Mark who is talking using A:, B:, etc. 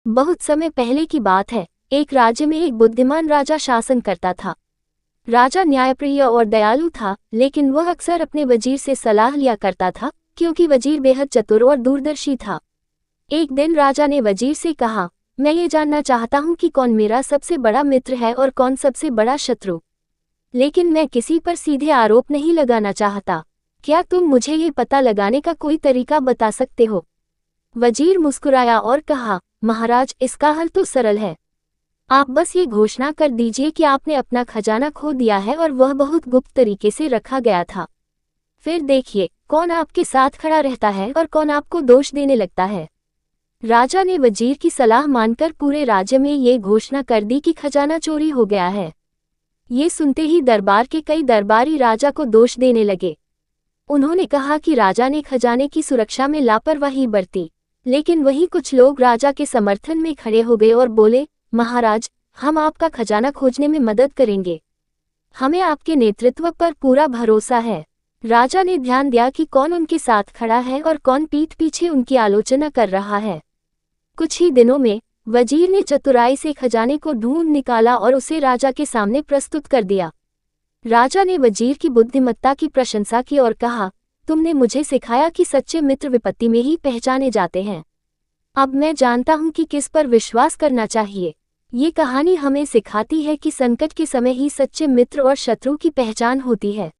A: बहुत समय पहले की बात है। एक राज्य में एक बुद्धिमान राजा शासन करता था। राजा न्यायप्रिय और दयालु था, लेकिन वह अक्सर अपने वजीर से सलाह लिया करता था, क्योंकि वजीर बेहद चतुर और दूरदर्शी था। एक दिन राजा ने वजीर से कहा, मैं ये जानना चाहता हूँ कि कौन मेरा सबसे बड़ा मित्र है और कौन सबसे बड़ा शत्रु। लेकिन मैं किसी पर सीधे आरोप नहीं लगाना चाहता। क्या तुम मुझे ये पता लगाने का कोई तरीका बता सकते हो? वजीर मुस्कुराया और कहा, महाराज, इसका हल तो सरल है। आप बस ये घोषणा कर दीजिए कि आपने अपना खजाना खो दिया है और वह बहुत गुप्त तरीके से रखा गया था। फिर देखिए कौन आपके साथ खड़ा रहता है और कौन आपको दोष देने लगता है। राजा ने वजीर की सलाह मानकर पूरे राज्य में ये घोषणा कर दी कि खजाना चोरी हो गया है। ये सुनते ही दरबार के कई दरबारी राजा को दोष देने लगे। उन्होंने कहा कि राजा ने खजाने की सुरक्षा में लापरवाही बरती। लेकिन वहीं कुछ लोग राजा के समर्थन में खड़े हो गए और बोले, महाराज, हम आपका खजाना खोजने में मदद करेंगे। हमें आपके नेतृत्व पर पूरा भरोसा है। राजा ने ध्यान दिया कि कौन उनके साथ खड़ा है और कौन पीठ पीछे उनकी आलोचना कर रहा है। कुछ ही दिनों में वजीर ने चतुराई से खजाने को ढूंढ निकाला और उसे राजा के सामने प्रस्तुत कर दिया। राजा ने वजीर की बुद्धिमत्ता की प्रशंसा की और कहा, तुमने मुझे सिखाया कि सच्चे मित्र विपत्ति में ही पहचाने जाते हैं। अब मैं जानता हूं कि किस पर विश्वास करना चाहिए। ये कहानी हमें सिखाती है कि संकट के समय ही सच्चे मित्र और शत्रु की पहचान होती है।